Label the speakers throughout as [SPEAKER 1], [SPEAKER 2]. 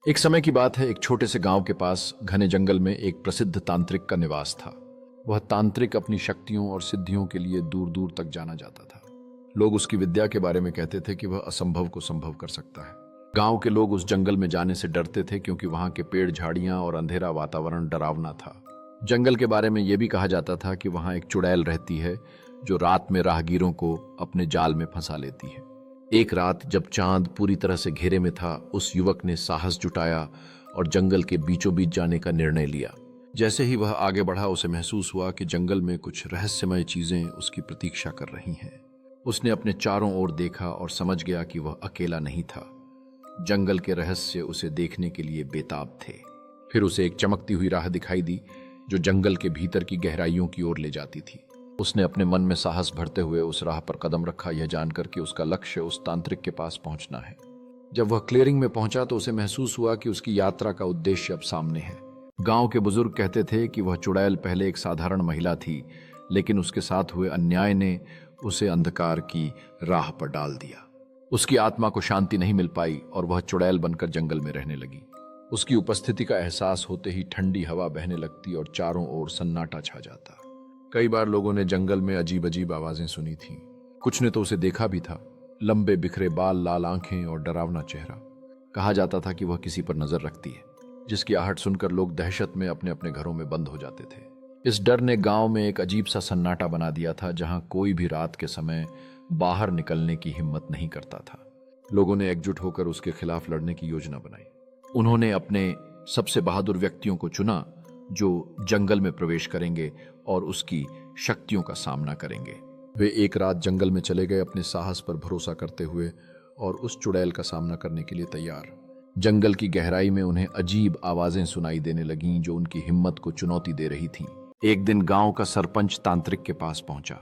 [SPEAKER 1] एक समय की बात है, एक छोटे से गांव के पास घने जंगल में एक प्रसिद्ध तांत्रिक का निवास था। वह तांत्रिक अपनी शक्तियों और सिद्धियों के लिए दूर दूर तक जाना जाता था। लोग उसकी विद्या के बारे में कहते थे कि वह असंभव को संभव कर सकता है। गांव के लोग उस जंगल में जाने से डरते थे क्योंकि वहां के पेड़, झाड़ियां और अंधेरा वातावरण डरावना था। जंगल के बारे में यह भी कहा जाता था कि वहां एक चुड़ैल रहती है जो रात में राहगीरों को अपने जाल में फंसा लेती है। एक रात जब चांद पूरी तरह से घेरे में था, उस युवक ने साहस जुटाया और जंगल के बीचों बीच जाने का निर्णय लिया। जैसे ही वह आगे बढ़ा, उसे महसूस हुआ कि जंगल में कुछ रहस्यमय चीजें उसकी प्रतीक्षा कर रही हैं। उसने अपने चारों ओर देखा और समझ गया कि वह अकेला नहीं था। जंगल के रहस्य उसे देखने के लिए बेताब थे। फिर उसे एक चमकती हुई राह दिखाई दी जो जंगल के भीतर की गहराइयों की ओर ले जाती थी। उसने अपने मन में साहस भरते हुए उस राह पर कदम रखा, यह जानकर कि उसका लक्ष्य उस तांत्रिक के पास पहुंचना है। जब वह क्लियरिंग में पहुंचा तो उसे महसूस हुआ कि उसकी यात्रा का उद्देश्य अब सामने है। गांव के बुजुर्ग कहते थे कि वह चुड़ैल पहले एक साधारण महिला थी, लेकिन उसके साथ हुए अन्याय ने उसे अंधकार की राह पर डाल दिया। उसकी आत्मा को शांति नहीं मिल पाई और वह चुड़ैल बनकर जंगल में रहने लगी। उसकी उपस्थिति का एहसास होते ही ठंडी हवा बहने लगती और चारों ओर सन्नाटा छा जाता। कई बार लोगों ने जंगल में अजीब अजीब आवाजें सुनी थीं। कुछ ने तो उसे देखा भी था। लंबे बिखरे बाल, लाल आंखें और डरावना चेहरा। कहा जाता था कि वह किसी पर नजर रखती है, जिसकी आहट सुनकर लोग दहशत में अपने अपने घरों में बंद हो जाते थे। इस डर ने गांव में एक अजीब सा सन्नाटा बना दिया था, जहां कोई भी रात के समय बाहर निकलने की हिम्मत नहीं करता था। लोगों ने एकजुट होकर उसके खिलाफ लड़ने की योजना बनाई। उन्होंने अपने सबसे बहादुर व्यक्तियों को चुना जो जंगल में प्रवेश करेंगे और उसकी शक्तियों का सामना करेंगे। वे एक रात जंगल में चले गए, अपने साहस पर भरोसा करते हुए और उस चुड़ैल का सामना करने के लिए तैयार। जंगल की गहराई में उन्हें अजीब आवाजें सुनाई देने लगीं जो उनकी हिम्मत को चुनौती दे रही थीं। एक दिन गांव का सरपंच तांत्रिक के पास पहुंचा।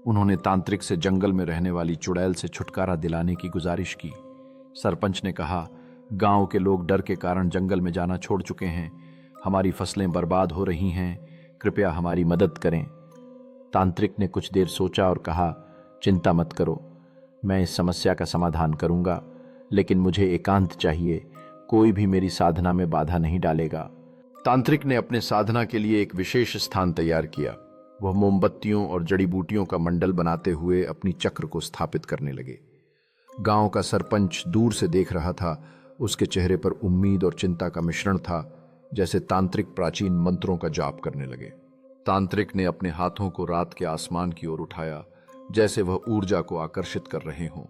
[SPEAKER 1] उन्होंने तांत्रिक से जंगल में रहने वाली चुड़ैल से छुटकारा दिलाने की गुजारिश की। सरपंच ने कहा, गांव के लोग डर के कारण जंगल में जाना छोड़ चुके हैं। हमारी फसलें बर्बाद हो रही हैं, कृपया हमारी मदद करें। तांत्रिक ने कुछ देर सोचा और कहा, चिंता मत करो, मैं इस समस्या का समाधान करूंगा, लेकिन मुझे एकांत चाहिए। कोई भी मेरी साधना में बाधा नहीं डालेगा। तांत्रिक ने अपने साधना के लिए एक विशेष स्थान तैयार किया। वह मोमबत्तियों और जड़ी बूटियों का मंडल बनाते हुए अपनी चक्र को स्थापित करने लगे। गांव का सरपंच दूर से देख रहा था। उसके चेहरे पर उम्मीद और चिंता का मिश्रण था, जैसे तांत्रिक प्राचीन मंत्रों का जाप करने लगे। तांत्रिक ने अपने हाथों को रात के आसमान की ओर उठाया, जैसे वह ऊर्जा को आकर्षित कर रहे हों।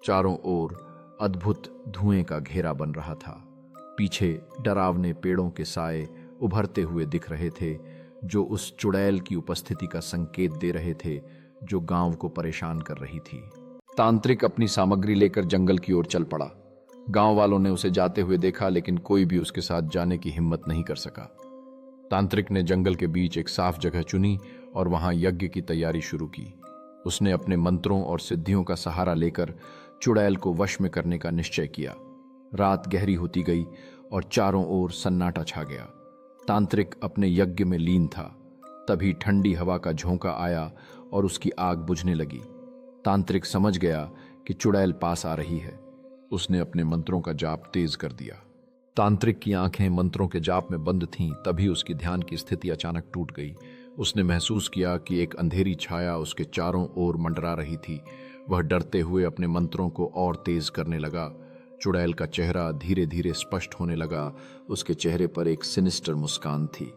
[SPEAKER 1] चारों ओर अद्भुत धुएं का घेरा बन रहा था। पीछे डरावने पेड़ों के साए उभरते हुए दिख रहे थे, जो उस चुड़ैल की उपस्थिति का संकेत दे रहे थे जो गांव को परेशान कर रही थी। तांत्रिक अपनी सामग्री लेकर जंगल की ओर चल पड़ा। गांव वालों ने उसे जाते हुए देखा, लेकिन कोई भी उसके साथ जाने की हिम्मत नहीं कर सका। तांत्रिक ने जंगल के बीच एक साफ जगह चुनी और वहां यज्ञ की तैयारी शुरू की। उसने अपने मंत्रों और सिद्धियों का सहारा लेकर चुड़ैल को वश में करने का निश्चय किया। रात गहरी होती गई और चारों ओर सन्नाटा छा गया। तांत्रिक अपने यज्ञ में लीन था। तभी ठंडी हवा का झोंका आया और उसकी आग बुझने लगी। तांत्रिक समझ गया कि चुड़ैल पास आ रही है। उसने अपने मंत्रों का जाप तेज कर दिया। तांत्रिक की आंखें मंत्रों के जाप में बंद थीं। तभी उसकी ध्यान की स्थिति अचानक टूट गई। उसने महसूस किया कि एक अंधेरी छाया उसके चारों ओर मंडरा रही थी। वह डरते हुए अपने मंत्रों को और तेज करने लगा। चुड़ैल का चेहरा धीरे धीरे स्पष्ट होने लगा। उसके चेहरे पर एक सिनिस्टर मुस्कान थी।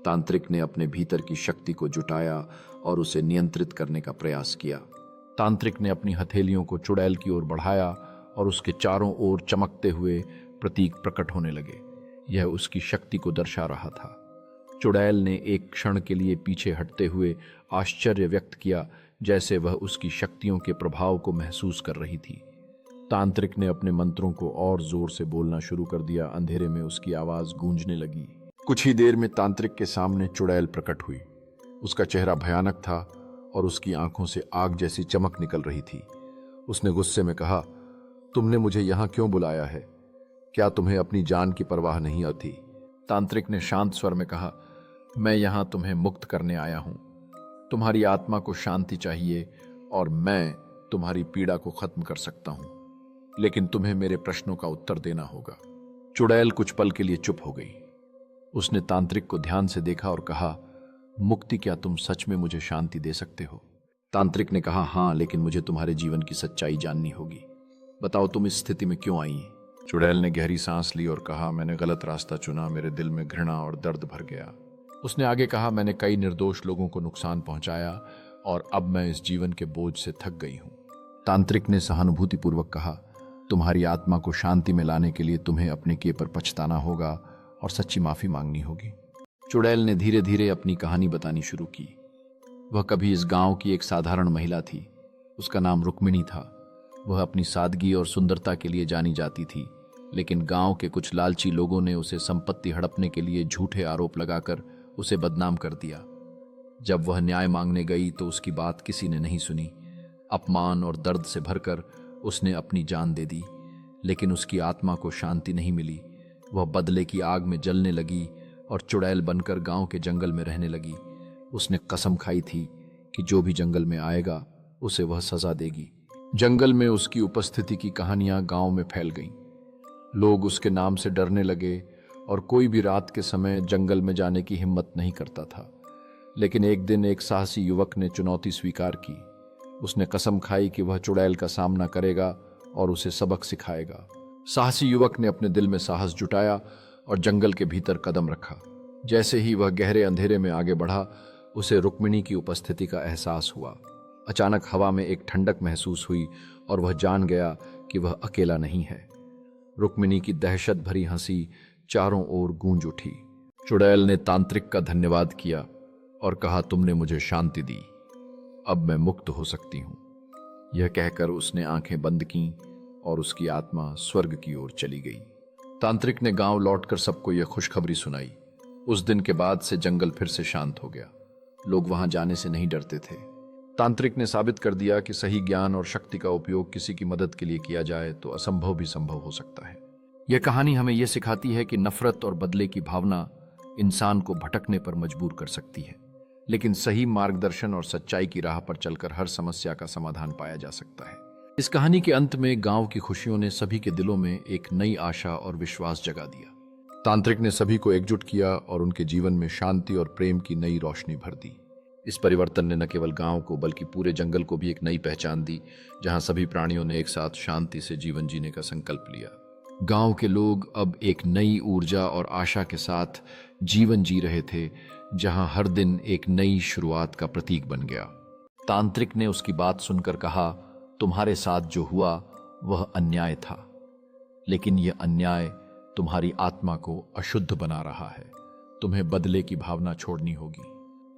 [SPEAKER 1] तांत्रिक ने अपने भीतर की शक्ति को जुटाया और उसे नियंत्रित करने का प्रयास किया। तांत्रिक ने अपनी हथेलियों को चुड़ैल की ओर बढ़ाया और उसके चारों ओर चमकते हुए प्रतीक प्रकट होने लगे। यह उसकी शक्ति को दर्शा रहा था। चुड़ैल ने एक क्षण के लिए पीछे हटते हुए आश्चर्य व्यक्त किया, जैसे वह उसकी शक्तियों के प्रभाव को महसूस कर रही थी। तांत्रिक ने अपने मंत्रों को और जोर से बोलना शुरू कर दिया। अंधेरे में उसकी आवाज गूंजने लगी। कुछ ही देर में तांत्रिक के सामने चुड़ैल प्रकट हुई। उसका चेहरा भयानक था और उसकी आंखों से आग जैसी चमक निकल रही थी। उसने गुस्से में कहा, तुमने मुझे यहां क्यों बुलाया है? क्या तुम्हें अपनी जान की परवाह नहीं आती? तांत्रिक ने शांत स्वर में कहा, मैं यहां तुम्हें मुक्त करने आया हूं। तुम्हारी आत्मा को शांति चाहिए और मैं तुम्हारी पीड़ा को खत्म कर सकता हूं, लेकिन तुम्हें मेरे प्रश्नों का उत्तर देना होगा। चुड़ैल कुछ पल के लिए चुप हो गई। उसने तांत्रिक को ध्यान से देखा और कहा, मुक्ति, क्या तुम सच में मुझे शांति दे सकते हो? तांत्रिक ने कहा, हाँ, लेकिन मुझे तुम्हारे जीवन की सच्चाई जाननी होगी। बताओ, तुम इस स्थिति में क्यों आई? चुड़ैल ने गहरी सांस ली और कहा, मैंने गलत रास्ता चुना। मेरे दिल में घृणा और दर्द भर गया। उसने आगे कहा, मैंने कई निर्दोष लोगों को नुकसान पहुंचाया और अब मैं इस जीवन के बोझ से थक गई हूं। तांत्रिक ने सहानुभूतिपूर्वक कहा, तुम्हारी आत्मा को शांति में लाने के लिए तुम्हें अपने किए पर पछताना होगा और सच्ची माफी मांगनी होगी। चुड़ैल ने धीरे धीरे अपनी कहानी बतानी शुरू की। वह कभी इस गांव की एक साधारण महिला थी। उसका नाम रुक्मिणी था। वह अपनी सादगी और सुंदरता के लिए जानी जाती थी, लेकिन गांव के कुछ लालची लोगों ने उसे संपत्ति हड़पने के लिए झूठे आरोप लगाकर उसे बदनाम कर दिया। जब वह न्याय मांगने गई तो उसकी बात किसी ने नहीं सुनी। अपमान और दर्द से भरकर उसने अपनी जान दे दी, लेकिन उसकी आत्मा को शांति नहीं मिली। वह बदले की आग में जलने लगी और चुड़ैल बनकर गांव के जंगल में रहने लगी। उसने कसम खाई थी कि जो भी जंगल में आएगा उसे वह सजा देगी। जंगल में उसकी उपस्थिति की कहानियां गांव में फैल गईं। लोग उसके नाम से डरने लगे और कोई भी रात के समय जंगल में जाने की हिम्मत नहीं करता था। लेकिन एक दिन एक साहसी युवक ने चुनौती स्वीकार की। उसने कसम खाई कि वह चुड़ैल का सामना करेगा और उसे सबक सिखाएगा। साहसी युवक ने अपने दिल में साहस जुटाया और जंगल के भीतर कदम रखा। जैसे ही वह गहरे अंधेरे में आगे बढ़ा, उसे रुक्मिणी की उपस्थिति का एहसास हुआ। अचानक हवा में एक ठंडक महसूस हुई और वह जान गया कि वह अकेला नहीं है। रुक्मिणी की दहशत भरी हंसी चारों ओर गूंज उठी। चुड़ैल ने तांत्रिक का धन्यवाद किया और कहा, तुमने मुझे शांति दी, अब मैं मुक्त हो सकती हूं। यह कहकर उसने आंखें बंद कीं और उसकी आत्मा स्वर्ग की ओर चली गई। तांत्रिक ने गांव लौटकर सबको यह खुशखबरी सुनाई। उस दिन के बाद से जंगल फिर से शांत हो गया। लोग वहां जाने से नहीं डरते थे। तांत्रिक ने साबित कर दिया कि सही ज्ञान और शक्ति का उपयोग किसी की मदद के लिए किया जाए तो असंभव भी संभव हो सकता है। यह कहानी हमें यह सिखाती है कि नफरत और बदले की भावना इंसान को भटकने पर मजबूर कर सकती है, लेकिन सही मार्गदर्शन और सच्चाई की राह पर चलकर हर समस्या का समाधान पाया जा सकता है। इस कहानी के अंत में गांव की खुशियों ने सभी के दिलों में एक नई आशा और विश्वास जगा दिया। तांत्रिक ने सभी को एकजुट किया और उनके जीवन में शांति और प्रेम की नई रोशनी भर दी। इस परिवर्तन ने न केवल गांव को बल्कि पूरे जंगल को भी एक नई पहचान दी, जहां सभी प्राणियों ने एक साथ शांति से जीवन जीने का संकल्प लिया। गांव के लोग अब एक नई ऊर्जा और आशा के साथ जीवन जी रहे थे, जहां हर दिन एक नई शुरुआत का प्रतीक बन गया। तांत्रिक ने उसकी बात सुनकर कहा, तुम्हारे साथ जो हुआ वह अन्याय था, लेकिन यह अन्याय तुम्हारी आत्मा को अशुद्ध बना रहा है। तुम्हें बदले की भावना छोड़नी होगी।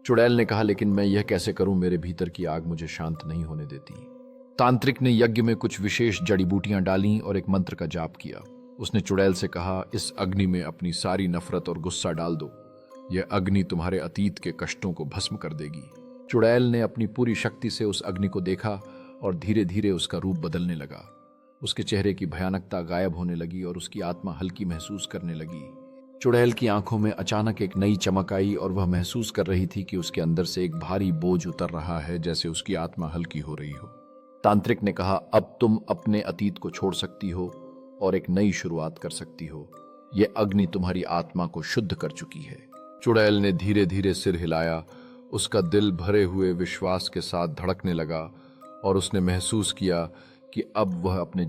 [SPEAKER 1] चुड़ैल ने कहा, लेकिन मैं यह कैसे करूं? मेरे भीतर की आग मुझे शांत नहीं होने देती। तांत्रिक ने यज्ञ में कुछ विशेष जड़ी बूटियां डालीं और एक मंत्र का जाप किया। उसने चुड़ैल से कहा, इस अग्नि में अपनी सारी नफरत और गुस्सा डाल दो। यह अग्नि तुम्हारे अतीत के कष्टों को भस्म कर देगी। चुड़ैल ने अपनी पूरी शक्ति से उस अग्नि को देखा और धीरे धीरे उसका रूप बदलने लगा। उसके चेहरे की भयानकता गायब होने लगी और उसकी आत्मा हल्की महसूस करने लगी। चुड़ैल की आंखों में अचानक एक नई चमक आई और वह महसूस कर रही थी कि उसके अंदर से एक भारी बोझ उतर रहा है, जैसे उसकी आत्मा हल्की हो रही हो। तांत्रिक ने कहा, अब तुम अपने अतीत को छोड़ सकती हो और एक नई शुरुआत कर सकती हो। यह अग्नि तुम्हारी आत्मा को शुद्ध कर चुकी है। चुड़ैल ने धीरे धीरे सिर हिलाया। उसका दिल भरे हुए विश्वास के साथ धड़कने लगा और उसने महसूस किया कि अब वह अपने